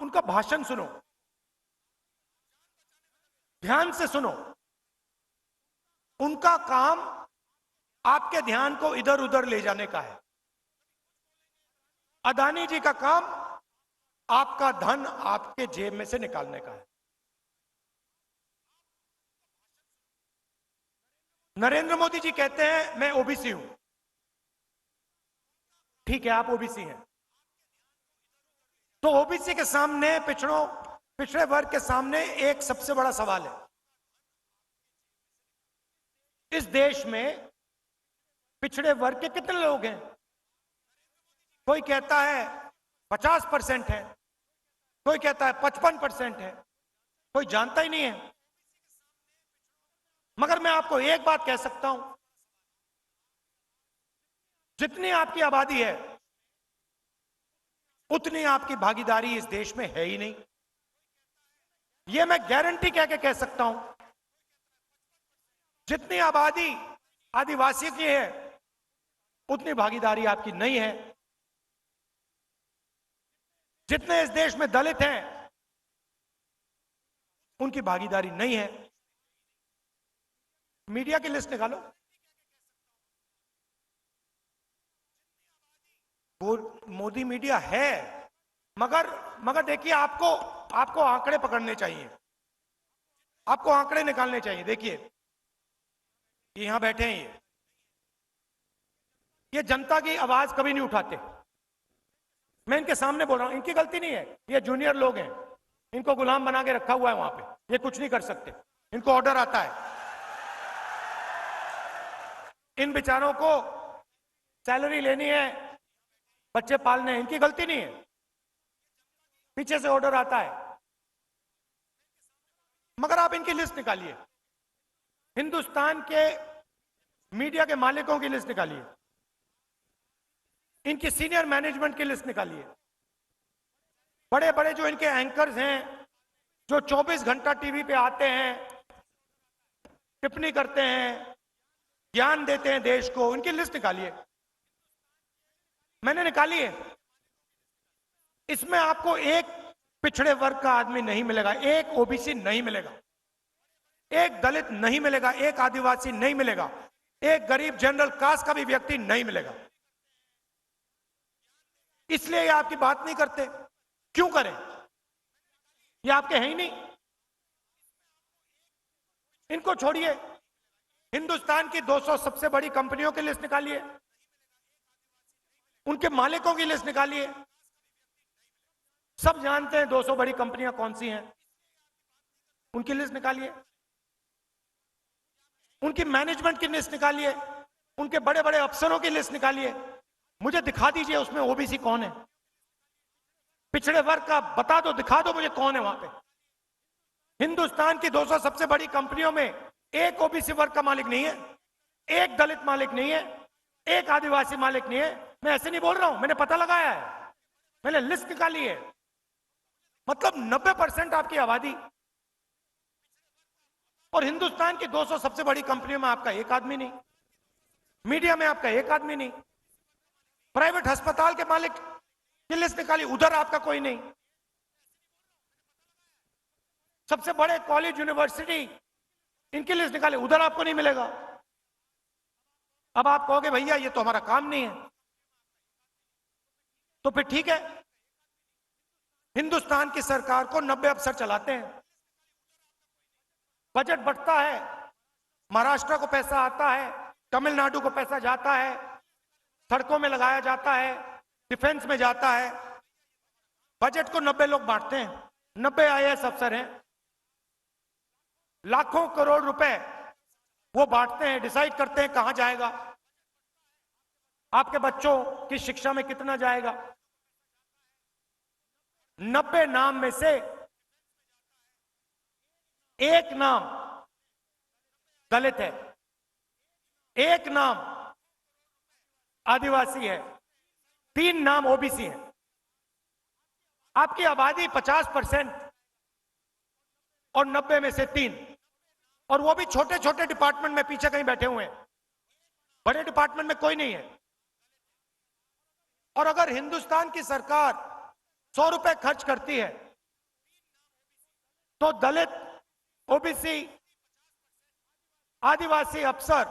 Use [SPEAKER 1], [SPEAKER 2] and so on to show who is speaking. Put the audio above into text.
[SPEAKER 1] उनका भाषण सुनो, ध्यान से सुनो। उनका काम आपके ध्यान को इधर उधर ले जाने का है। अदानी जी का काम आपका धन आपके जेब में से निकालने का है। नरेंद्र मोदी जी कहते हैं मैं ओबीसी हूं। ठीक है, आप ओबीसी हैं, तो ओबीसी के सामने, पिछड़े वर्ग के सामने एक सबसे बड़ा सवाल है। इस देश में पिछड़े वर्ग के कितने लोग हैं? कोई कहता है 50% है, कोई कहता है 55% है, कोई जानता ही नहीं है। मगर मैं आपको एक बात कह सकता हूं, जितनी आपकी आबादी है उतनी आपकी भागीदारी इस देश में है ही नहीं। यह मैं गारंटी कह सकता हूं। जितनी आबादी आदिवासी की है उतनी भागीदारी आपकी नहीं है। जितने इस देश में दलित हैं उनकी भागीदारी नहीं है। मीडिया की लिस्ट निकालो। वो मोदी मीडिया है, मगर देखिए, आपको आंकड़े पकड़ने चाहिए, आपको आंकड़े निकालने चाहिए। देखिए, यहां बैठे हैं, ये जनता की आवाज कभी नहीं उठाते। मैं इनके सामने बोल रहा हूं, इनकी गलती नहीं है, ये जूनियर लोग हैं, इनको गुलाम बना के रखा हुआ है वहां पे, ये कुछ नहीं कर सकते, इनको ऑर्डर आता है। इन बेचारों को सैलरी लेनी है, बच्चे पालने हैं, इनकी गलती नहीं है, पीछे से ऑर्डर आता है। मगर आप इनकी लिस्ट निकालिए, हिंदुस्तान के मीडिया के मालिकों की लिस्ट निकालिए, इनकी सीनियर मैनेजमेंट की लिस्ट निकालिए। बड़े बड़े जो इनके एंकर्स हैं, जो 24 घंटा टीवी पे आते हैं, टिप्पणी करते हैं, ज्ञान देते हैं देश को, उनकी लिस्ट निकालिए। मैंने निकाली है। इसमें आपको एक पिछड़े वर्ग का आदमी नहीं मिलेगा, एक ओबीसी नहीं मिलेगा, एक दलित नहीं मिलेगा, एक आदिवासी नहीं मिलेगा, एक गरीब जनरल कास्ट का भी व्यक्ति नहीं मिलेगा। इसलिए ये आपकी बात नहीं करते। क्यों करें? ये आपके हैं ही नहीं। इनको छोड़िए, हिंदुस्तान की 200 सबसे बड़ी कंपनियों की लिस्ट निकालिए, उनके मालिकों की लिस्ट निकालिए। सब जानते हैं 200 बड़ी कंपनियां कौन सी हैं, उनकी लिस्ट निकालिए। उनकी मैनेजमेंट की लिस्ट निकालिए, उनके बड़े बड़े अफसरों की लिस्ट निकालिए। मुझे दिखा दीजिए उसमें ओबीसी कौन है, पिछड़े वर्ग का बता दो, दिखा दो मुझे कौन है वहां पे। हिंदुस्तान की 200 सबसे बड़ी कंपनियों में एक ओबीसी वर्ग का मालिक नहीं है, एक दलित मालिक नहीं है, एक आदिवासी मालिक नहीं है। मैं ऐसे नहीं बोल रहा हूं, मैंने पता लगाया है, मैंने लिस्ट निकाली है। मतलब 90% आपकी आबादी, और हिंदुस्तान की 200 सबसे बड़ी कंपनियों में आपका एक आदमी नहीं, मीडिया में आपका एक आदमी नहीं, प्राइवेट अस्पताल के मालिक की लिस्ट निकाली, उधर आपका कोई नहीं, सबसे बड़े कॉलेज यूनिवर्सिटी इनकी लिस्ट निकाली, उधर आपको नहीं मिलेगा। अब आप कहोगे भैया ये तो हमारा काम नहीं है, तो फिर ठीक है, हिंदुस्तान की सरकार को 90 अफसर चलाते हैं, बजट बढ़ता है, महाराष्ट्र को पैसा आता है, तमिलनाडु को पैसा जाता है, सड़कों में लगाया जाता है, डिफेंस में जाता है। बजट को 90 लोग बांटते हैं, 90 आईएएस अफसर हैं, लाखों करोड़ रुपए वो बांटते हैं, डिसाइड करते हैं कहां जाएगा, आपके बच्चों की शिक्षा में कितना जाएगा। 90 नाम में से एक नाम दलित है, एक नाम आदिवासी है, 3 नाम ओबीसी है। आपकी आबादी 50% और 90 में से 3, और वो भी छोटे छोटे डिपार्टमेंट में पीछे कहीं बैठे हुए हैं, बड़े डिपार्टमेंट में कोई नहीं है। और अगर हिंदुस्तान की सरकार 100 रुपए खर्च करती है तो दलित, ओबीसी, आदिवासी अफसर